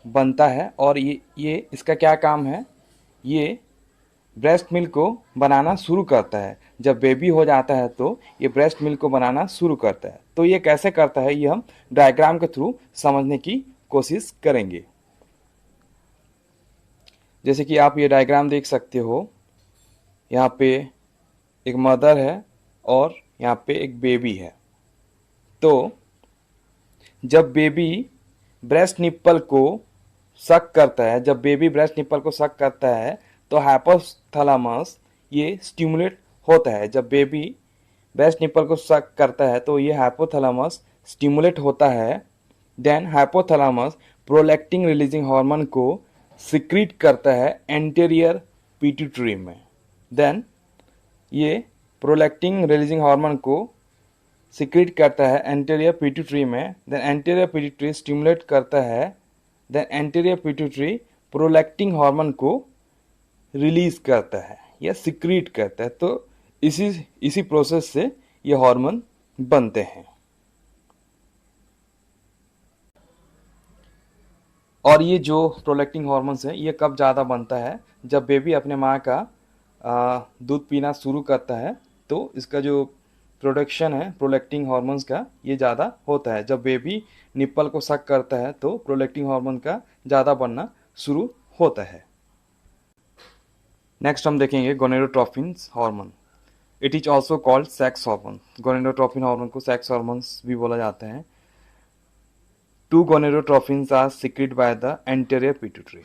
बनता है और ये इसका क्या काम है, ये ब्रेस्ट मिल्क को बनाना शुरू करता है। जब बेबी हो जाता है तो ये ब्रेस्ट मिल्क को बनाना शुरू करता है। तो ये कैसे करता है ये हम डायग्राम के थ्रू समझने की कोशिश करेंगे। जैसे कि आप ये डायग्राम देख सकते हो, यहाँ पे एक मदर है और यहाँ पे एक बेबी है। तो जब बेबी ब्रेस्ट निप्पल को सक करता है, जब बेबी ब्रेस्ट निप्पल को सक करता है तो हाइपोथैलेमस ये स्टिमुलेट होता है। जब बेबी ब्रेस्ट निप्पल को सक करता है तो ये हाइपोथैलेमस स्टिमुलेट होता है। Then hypothalamus prolactin releasing hormone को सिक्रीट करता है एंटीरियर पिट्यूटरी में। देन ये प्रोलैक्टिन रिलीजिंग हार्मोन को सिक्रीट करता है एंटीरियर पिट्यूटरी में। देन एंटीरियर पिट्यूटरी स्टिमुलेट करता है। Then anterior pituitary prolactin hormone को रिलीज करता है या सिक्रीट करता है। तो इसी प्रोसेस से ये हार्मोन बनते हैं। और ये जो प्रोलैक्टिन हार्मोन्स है ये कब ज़्यादा बनता है, जब बेबी अपने माँ का दूध पीना शुरू करता है तो इसका जो प्रोडक्शन है प्रोलैक्टिन हार्मोन्स का ये ज़्यादा होता है। जब बेबी निप्पल को सक करता है तो प्रोलैक्टिन हार्मोन का ज़्यादा बनना शुरू होता है। नेक्स्ट हम देखेंगे gonadotropin hormone. It is also called sex hormone. Gonadotropin hormone को सेक्स हार्मोन्स भी बोला जाता है। Two gonadotropins are secreted by the anterior pituitary.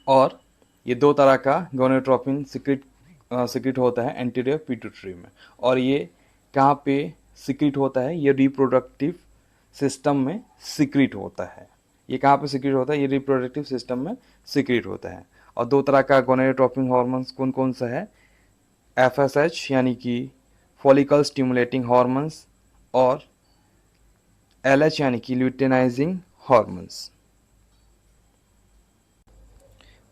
और ये दो तरह का गोनेडोट्रोपिन सिक्रेट होता है एंटीरियर पिट्यूटरी में। और ये कहाँ पे सिक्रेट होता है, ये रिप्रोडक्टिव सिस्टम में सिक्रेट होता है। ये कहाँ पे सिक्रेट होता है, ये रिप्रोडक्टिव सिस्टम में सिक्रेट होता है। और दो तरह का गोनेडोट्रोपिन हार्मोन्स कौन कौन सा है, FSH यानी कि फॉलिकल स्टिमुलेटिंग हार्मोन्स और LH यानी कि luteinising hormones.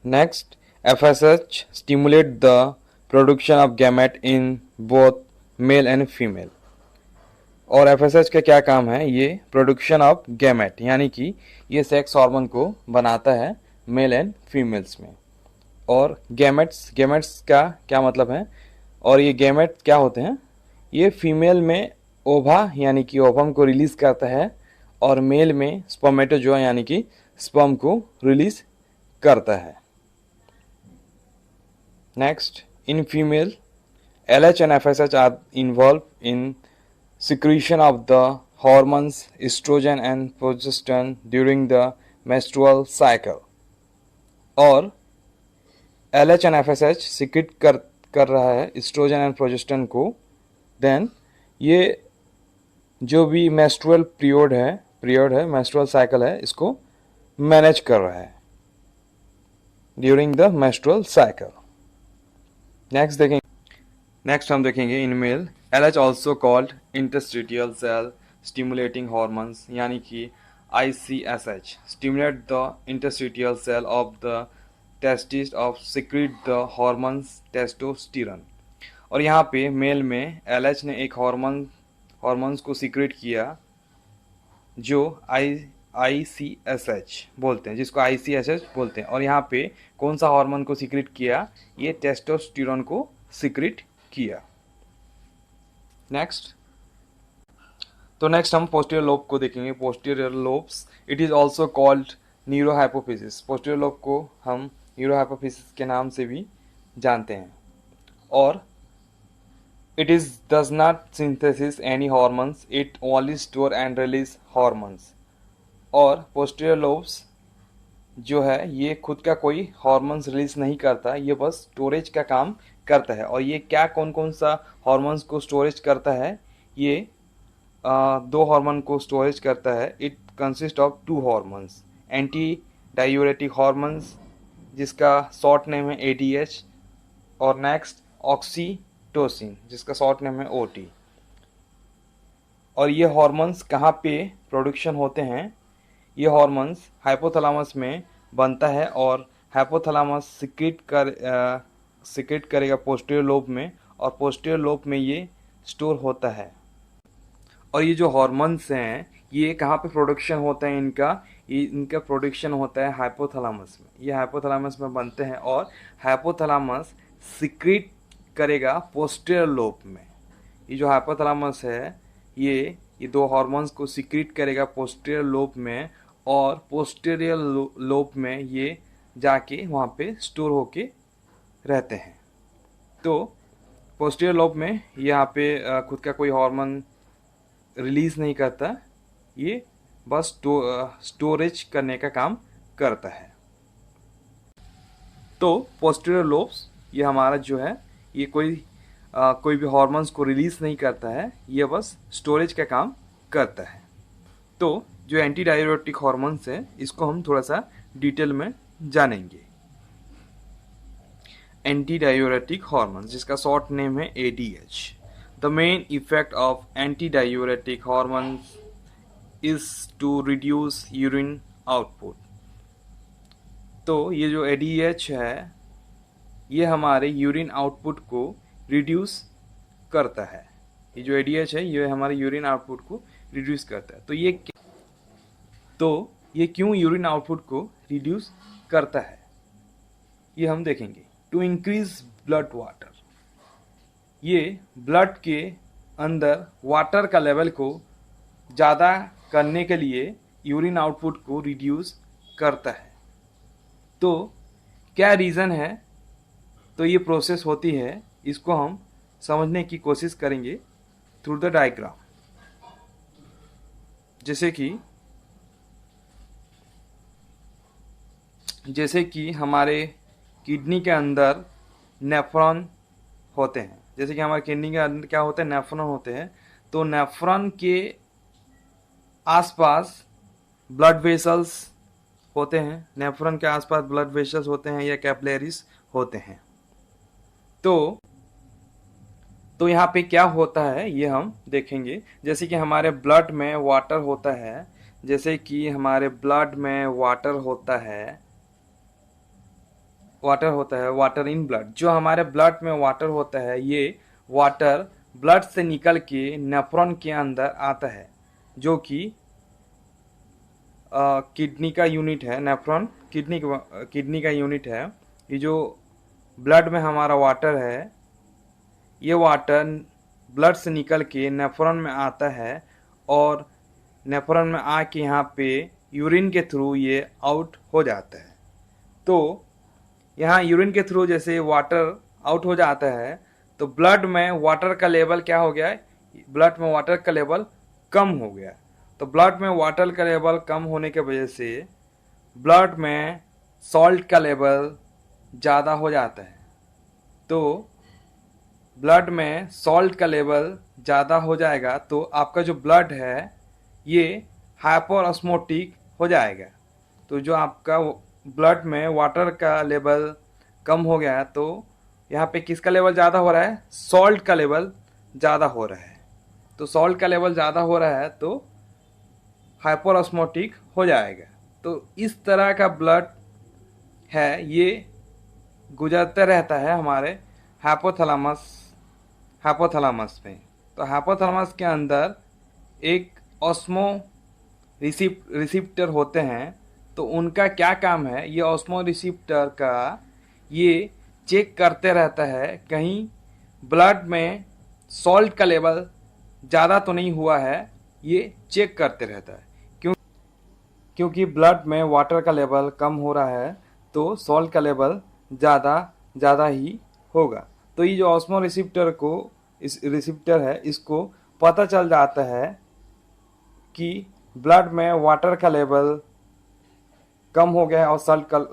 Next, FSH stimulate the production of gamete in both male and female। और FSH का क्या काम है, ये प्रोडक्शन ऑफ गैमेट यानी कि ये सेक्स हार्मोन को बनाता है मेल एंड फीमेल्स में। और गैमेट्स का क्या मतलब है, और ये गैमेट क्या होते हैं, ये फीमेल में ओवा यानी कि ओवम को रिलीज करता है और मेल में स्पर्मेटोजोआ यानी कि स्पर्म को रिलीज करता है। Next, in female, LH and FSH are involved in secretion of the hormones estrogen and progesterone during the menstrual cycle। और LH and FSH secrete कर रहा है एस्ट्रोजन एंड प्रोजेस्टेरोन को। देन ये जो भी मेंस्ट्रुअल पीरियड है मेंस्ट्रुअल साइकिल है, इसको मैनेज कर रहा है during the menstrual cycle. Next हम देखेंगे in male, LH also called interstitial cell stimulating hormones यानी कि ICSH stimulate the interstitial cell of the testis of secrete the hormones testosterone. और यहाँ पे मेल में LH ने एक हार्मोन्स को सिक्रेट किया जो ICSH बोलते हैं, जिसको ICSH बोलते हैं। और यहाँ पे कौन सा हार्मोन को सिक्रेट किया, ये टेस्टोस्टेरोन को सिक्रेट किया। नेक्स्ट हम पोस्टीरियर लोब को देखेंगे। Posterior lobes, it is also called neurohypophysis. Posterior lobe को हम न्यूरोहाइपोफिसिस के नाम से भी जानते हैं। और it does not synthesize any hormones, it only store and release hormones। और posterior lobes जो है ये खुद का कोई हार्मोन्स रिलीज नहीं करता, ये बस स्टोरेज का काम करता है। और ये क्या कौन कौन सा हार्मोन्स को स्टोरेज करता है, ये दो हार्मोन को स्टोरेज करता है। It consist of to hormones, anti diuretic hormones जिसका शॉर्ट नेम है ADH, और नेक्स्ट ऑक्सीटोसिन जिसका शॉर्ट नेम है OT। और ये हार्मोन्स कहाँ पे प्रोडक्शन होते हैं, ये हार्मोन्स हाइपोथैलेमस में बनता है और हाइपोथैलेमस सिक्रेट करेगा पोस्टीरियर लोब में, और पोस्टीरियर लोब में ये स्टोर होता है। और ये जो हॉर्मोन्स हैं ये कहाँ पे प्रोडक्शन होता है इनका प्रोडक्शन होता है हाइपोथैलेमस में। ये हाइपोथैलेमस में बनते हैं और हाइपोथैलेमस सिक्रेट करेगा पोस्टीरियर लोब में। ये जो हाइपोथैलेमस है ये दो हॉर्मोन्स को सिक्रेट करेगा पोस्टीरियर लोब में, और पोस्टीरियर लोब में ये जाके वहाँ पे स्टोर होके रहते हैं। तो पोस्टीरियर लोब में यहाँ पे खुद का कोई हार्मोन रिलीज नहीं करता, ये बस स्टोरेज करने का काम करता है। तो पोस्टीरियर लोब्स ये हमारा जो है ये कोई भी हार्मोन्स को रिलीज नहीं करता है, ये बस स्टोरेज का काम करता है। तो जो एंटी डाययूरेटिक हार्मोन्स हैं इसको हम थोड़ा सा डिटेल में जानेंगे। एंटी डाययूरेटिक हार्मोन्स जिसका शॉर्ट नेम है ADH। The main effect of anti diuretic hormones is to reduce urine output. तो ये जो ADH है ये हमारे यूरिन आउटपुट को रिड्यूस करता है। ये जो ADH है ये हमारे यूरिन आउटपुट को रिड्यूस करता है। तो ये क्यों यूरिन आउटपुट को रिड्यूस करता है ये हम देखेंगे। टू इंक्रीज ब्लड वाटर, ये ब्लड के अंदर वाटर का लेवल को ज़्यादा करने के लिए यूरिन आउटपुट को रिड्यूस करता है। तो क्या रीज़न है, तो ये प्रोसेस होती है, इसको हम समझने की कोशिश करेंगे थ्रू द डायग्राम। जैसे कि हमारे किडनी के अंदर नेफ्रॉन होते हैं, जैसे कि हमारे किडनी के अंदर क्या होते हैं, नेफ्रॉन होते हैं। तो नेफ्रॉन के आसपास ब्लड वेसल्स होते हैं, नेफ्रॉन के आसपास ब्लड वेसल्स होते हैं या कैपिलरीज होते हैं। तो यहाँ पे क्या होता है ये हम देखेंगे। जैसे कि हमारे ब्लड में वाटर होता है, वाटर इन ब्लड। जो हमारे ब्लड में वाटर होता है ये वाटर ब्लड से निकल के नेफ्रॉन के अंदर आता है, जो कि किडनी का यूनिट है। नेफ्रॉन किडनी का यूनिट है। ये जो ब्लड में हमारा वाटर है ये वाटर ब्लड से निकल के नेफ्रॉन में आता है, और नेफ्रॉन में आके यहाँ पे यूरिन के थ्रू ये आउट हो जाता है। तो यहाँ यूरिन के थ्रू जैसे वाटर आउट हो जाता है तो ब्लड में वाटर का लेवल क्या हो गया है, ब्लड में वाटर का लेवल कम हो गया। तो ब्लड में वाटर का लेवल कम होने की वजह से ब्लड में सॉल्ट का लेवल ज़्यादा हो जाता है। तो ब्लड में सॉल्ट का लेवल ज़्यादा हो जाएगा तो आपका जो ब्लड है ये हाइपोऑस्मोटिक हो जाएगा। तो जो आपका ब्लड में वाटर का लेवल कम हो गया है तो यहाँ पे किसका लेवल ज़्यादा हो रहा है, सॉल्ट का लेवल ज़्यादा हो रहा है। तो सॉल्ट का लेवल ज़्यादा हो रहा है तो हाइपोऑस्मोटिक हो जाएगा। तो इस तरह का ब्लड है ये गुजरते रहता है हमारे हाइपोथैलेमस में। तो हाइपोथैलेमस के अंदर एक ऑस्मो रिसिप्टर होते हैं। तो उनका क्या काम है, ये ऑस्मो रिसिप्टर का ये चेक करते रहता है कहीं ब्लड में सॉल्ट का लेवल ज़्यादा तो नहीं हुआ है, ये चेक करते रहता है। क्योंकि ब्लड में वाटर का लेवल कम हो रहा है तो सॉल्ट का लेवल ज़्यादा ही होगा। तो ये जो ऑस्मो रिसिप्टर है इसको पता चल जाता है कि ब्लड में वाटर का लेवल कम हो गया है और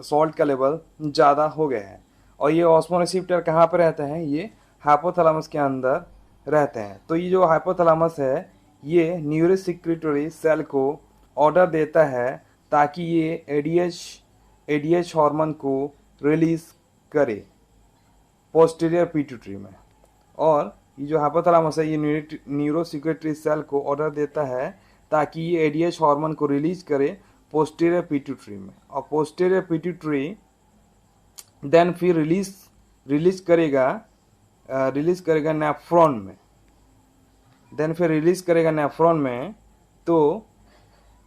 सॉल्ट का लेवल ज़्यादा हो गया है। और ये ऑस्मो रिसिप्टर कहाँ पर रहते हैं, ये हाइपोथैलेमस के अंदर रहते हैं। तो ये जो हाइपोथैलेमस है ये न्यूरोसेक्रेटरी सेल को ऑर्डर देता है ताकि ये एडीएच हार्मोन को रिलीज करे पोस्टीरियर पिट्यूटरी में। और ये जो हाइपोथैलेमस है ये न्यूरोसेक्रेटरी सेल को ऑर्डर देता है ताकि ये एडीएच हार्मोन को रिलीज करे पोस्टीरियर पिट्यूटरी में। और पोस्टीरियर पिट्यूटरी देन फिर रिलीज रिलीज करेगा नेफ्रॉन में, देन फिर रिलीज करेगा नेफ्रॉन में। तो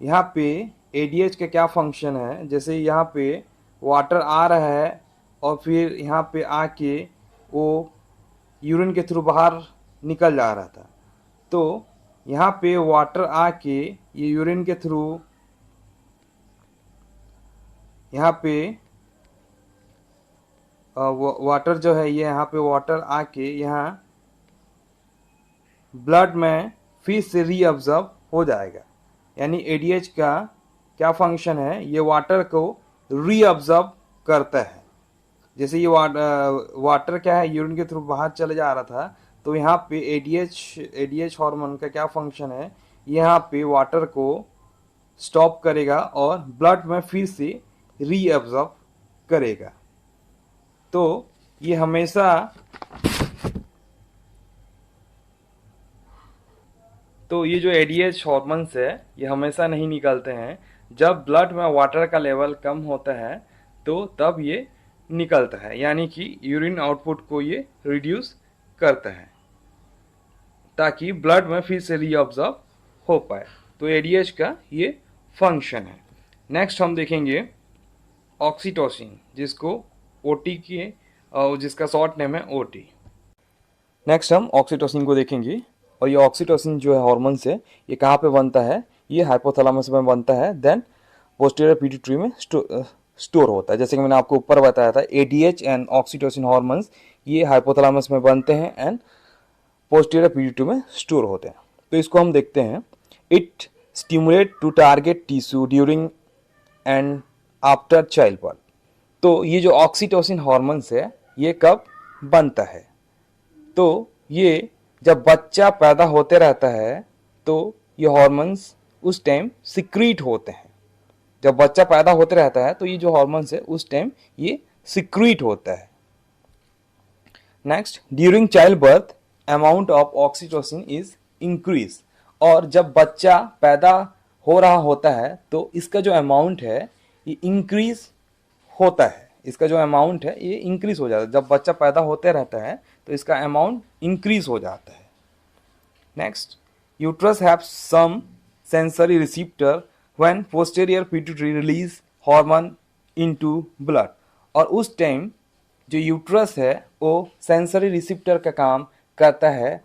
यहाँ पे एडीएच का क्या फंक्शन है, जैसे यहाँ पे वाटर आ रहा है और फिर यहाँ पे आके वो यूरिन के थ्रू बाहर निकल जा रहा था, तो यहाँ पे वाटर आके ये यूरिन के थ्रू यहाँ पे वाटर जो है, ये यहाँ पे वाटर आके यहाँ ब्लड में फिर से रीअब्जॉर्ब हो जाएगा। यानी एडीएच का क्या फंक्शन है, ये वाटर को रीअब्जॉर्ब करता है। जैसे ये वाटर क्या है, यूरिन के थ्रू बाहर चले जा रहा था, तो यहाँ पे एडीएच हार्मोन का क्या फंक्शन है, यहाँ पे वाटर को स्टॉप करेगा और ब्लड में फिर से रीअब्जॉर्ब करेगा। तो ये हमेशा तो ये जो एडीएच हॉर्मोन्स है ये हमेशा नहीं निकलते हैं। जब ब्लड में वाटर का लेवल कम होता है तो तब ये निकलता है, यानी कि यूरिन आउटपुट को ये रिड्यूस करता है ताकि ब्लड में फिर से रीअब्जॉर्ब हो पाए। तो एडीएच का ये फंक्शन है। नेक्स्ट हम देखेंगे ऑक्सीटोसिन, जिसको ओटी के जिसका शॉर्ट नेम है ओटी। नेक्स्ट हम ऑक्सीटोसिन को देखेंगे। और ये ऑक्सीटोसिन जो है हॉर्मोन्स है, ये कहाँ पे बनता है, ये हाइपोथैलेमस में बनता है, देन पोस्टीरियर पिट्यूटरी में स्टोर होता है। जैसे कि मैंने आपको ऊपर बताया था, एडीएच एंड ऑक्सीटोसिन हॉर्मोन्स ये हाइपोथैलेमस में बनते हैं एंड पोस्टीरियर पिट्यूटरी में स्टोर होते हैं। तो इसको हम देखते हैं। It stimulate to target tissue during and after child birth. तो ये जो ऑक्सीटोसिन हॉर्मोन्स है ये कब बनता है, तो ये जब बच्चा पैदा होते रहता है तो ये हॉर्मोन्स उस टाइम सिक्रीट होते हैं। जब बच्चा पैदा होते रहता है तो ये जो हॉर्मोन्स है उस टाइम ये सिक्रीट होता है। Next, during child birth amount of oxytocin is increase. और जब बच्चा पैदा हो रहा होता है तो इसका जो अमाउंट है ये इंक्रीज होता है। इसका जो अमाउंट है ये इंक्रीज हो जाता है। जब बच्चा पैदा होते रहता है तो इसका अमाउंट इंक्रीज हो जाता है। Next, uterus have some sensory receptor when posterior pituitary release hormone into blood. और उस टाइम जो यूट्रस है वो सेंसरी रिसीप्टर का काम करता है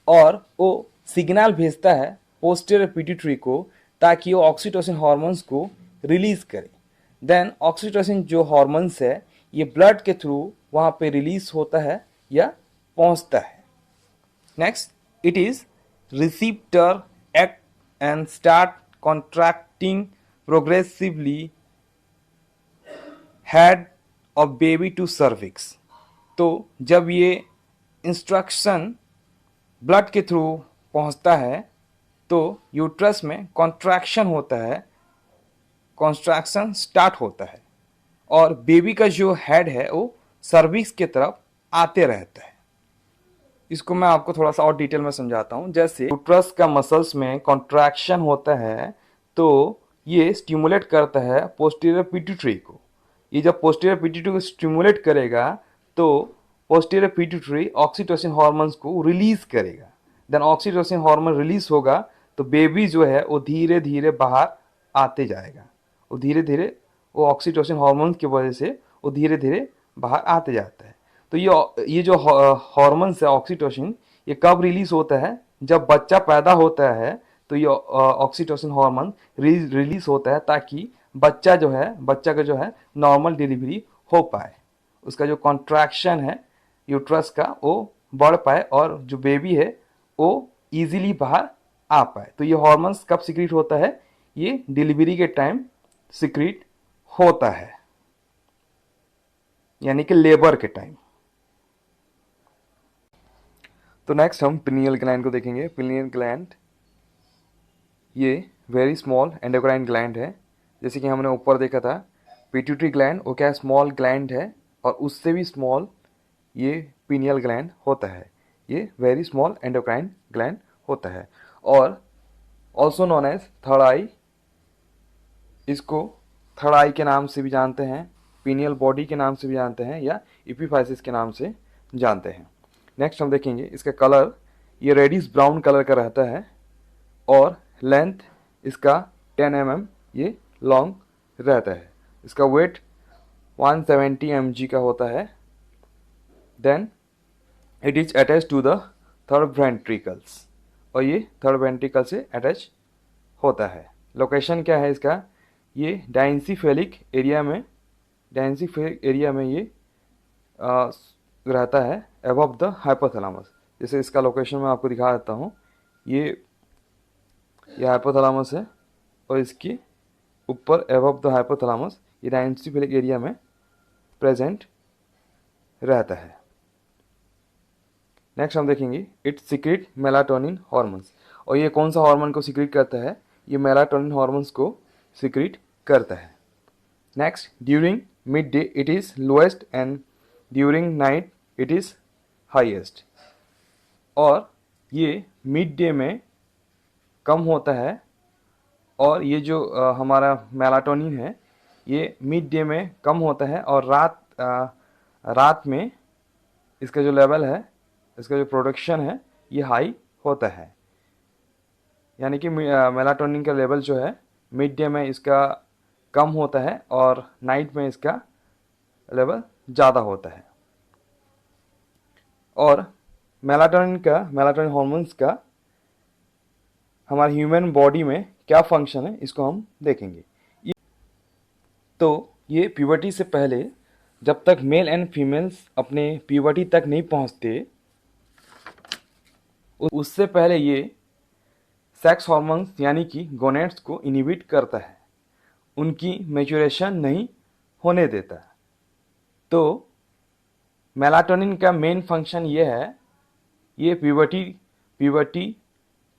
और वो सिग्नल भेजता है पोस्टीरियर पिट्यूटरी को ताकि वो ऑक्सीटोसिन हार्मोन्स को रिलीज करे। देन ऑक्सीटोसिन जो हार्मोन्स है ये ब्लड के थ्रू वहाँ पे रिलीज होता है या पहुँचता है। Next, it is receptor act and start contracting progressively head of baby to cervix. तो जब ये इंस्ट्रक्शन ब्लड के थ्रू पहुंचता है तो यूट्रस में कॉन्ट्रैक्शन होता है, कॉन्ट्रैक्शन स्टार्ट होता है और बेबी का जो हेड है वो सर्विक्स की तरफ आते रहता है। इसको मैं आपको थोड़ा सा और डिटेल में समझाता हूँ। जैसे यूट्रस का मसल्स में कॉन्ट्रैक्शन होता है तो ये स्टिमुलेट करता है पोस्टीरियर पिट्यूटरी को। ये जब पोस्टीरियर पिट्यूटरी को स्टिमुलेट करेगा तो पोस्टीरियर पिट्यूटरी ऑक्सीटोसिन हार्मोन्स को रिलीज करेगा। देन ऑक्सीटोसिन हार्मोन रिलीज होगा तो बेबी जो है वो धीरे धीरे बाहर आते जाएगा। वो धीरे धीरे वो ऑक्सीटोसिन हार्मोन्स की वजह से वो धीरे धीरे बाहर आते जाता है। तो ये जो हार्मोन्स है ऑक्सीटोसिन, ये कब रिलीज होता है, जब बच्चा पैदा होता है तो ये ऑक्सीटोसिन हार्मोन रिलीज होता है ताकि बच्चा का जो है नॉर्मल डिलीवरी हो पाए, उसका जो कॉन्ट्रैक्शन है यूट्रस का वो बढ़ पाए और जो बेबी है वो इजीली बाहर आ पाए। तो ये हार्मोन्स कब सिक्रीट होता है, ये डिलीवरी के टाइम सिक्रीट होता है, यानी कि लेबर के टाइम। तो नेक्स्ट हम पिनियल ग्लैंड को देखेंगे। पिनियल ग्लैंड ये वेरी स्मॉल एंडोक्राइन ग्लैंड है। जैसे कि हमने ऊपर देखा था पिट्यूटरी ग्लैंड वो क्या स्मॉल ग्लैंड है और उससे भी स्मॉल ये पिनियल ग्लैंड होता है। ये वेरी स्मॉल एंडोक्राइन ग्लैंड होता है और ऑल्सो नोन एज थर्ड आई, इसको थर्ड आई के नाम से भी जानते हैं पीनियल बॉडी के नाम से भी जानते हैं या इपीफाइसिस के नाम से जानते हैं। नेक्स्ट हम देखेंगे इसका कलर, ये रेडिश ब्राउन कलर का रहता है और लेंथ इसका 10 mm ये लॉन्ग रहता है। इसका वेट 170 mg का होता है। Then it is attach to the third ventricles, और ये थर्ड वेंट्रिकल से अटैच होता है। लोकेशन क्या है इसका, ये डाइंसीफेलिक एरिया में ये रहता है अबव द हाइपोथैलेमस। जैसे इसका लोकेशन मैं आपको दिखा देता हूँ, ये हाइपोथैलेमस है और इसके ऊपर अबव द हाइपोथैलेमस ये डाइंसीफेलिक एरिया में प्रेजेंट रहता है। नेक्स्ट हम देखेंगे इट सीक्रेट मेलाटोनिन हार्मोन्स, और ये कौन सा हार्मोन को सीक्रेट करता है, ये मेलाटोनिन हार्मोन्स को सीक्रेट करता है। Next, during mid day it is lowest and during night it is highest, और ये मिड डे में कम होता है, और ये जो हमारा मेलाटोनिन है ये मिड डे में कम होता है, और रात में इसका जो लेवल है, इसका जो प्रोडक्शन है ये हाई होता है। यानी कि मेलाटोनिन का लेवल जो है मिड डे में इसका कम होता है और नाइट में इसका लेवल ज़्यादा होता है। और मेलाटोनिन हार्मोन्स का हमारे ह्यूमन बॉडी में क्या फंक्शन है इसको हम देखेंगे। तो ये प्यूबर्टी से पहले जब तक मेल एंड फीमेल्स अपने प्यूबर्टी तक नहीं पहुंचते, उससे पहले ये सेक्स हार्मोन्स यानी कि गोनेड्स को इनहिबिट करता है, उनकी मैच्योरेशन नहीं होने देता। तो मेलाटोनिन का मेन फंक्शन ये है, ये प्यूबर्टी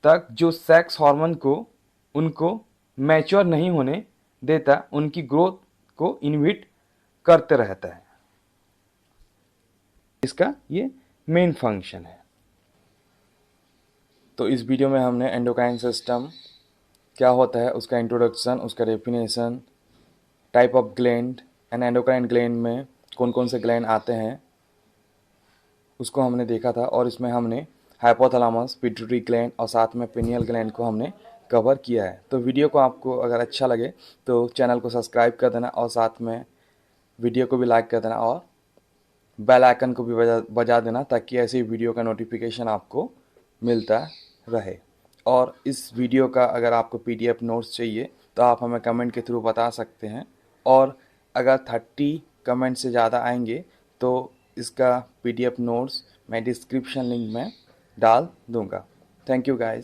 तक जो सेक्स हार्मोन को उनको मैच्योर नहीं होने देता, उनकी ग्रोथ को इनहिबिट करते रहता है। इसका ये मेन फंक्शन है। तो इस वीडियो में हमने एंडोक्राइन सिस्टम क्या होता है उसका इंट्रोडक्शन, उसका definition, type of gland and endocrine gland में कौन कौन से ग्लैंड आते हैं उसको हमने देखा था, और इसमें हमने हाइपोथैलेमस, पिट्यूटरी ग्लैंड और साथ में पिनियल ग्लैंड को हमने कवर किया है। तो वीडियो को आपको अगर अच्छा लगे तो चैनल को सब्सक्राइब कर देना, और साथ में वीडियो को भी लाइक कर देना, और बेल आइकन को भी बजा देना, ताकि ऐसी वीडियो का नोटिफिकेशन आपको मिलता रहे। और इस वीडियो का अगर आपको PDF नोट्स चाहिए तो आप हमें कमेंट के थ्रू बता सकते हैं, और अगर 30 कमेंट से ज़्यादा आएंगे तो इसका PDF नोट्स मैं डिस्क्रिप्शन लिंक में डाल दूंगा। Thank you guys.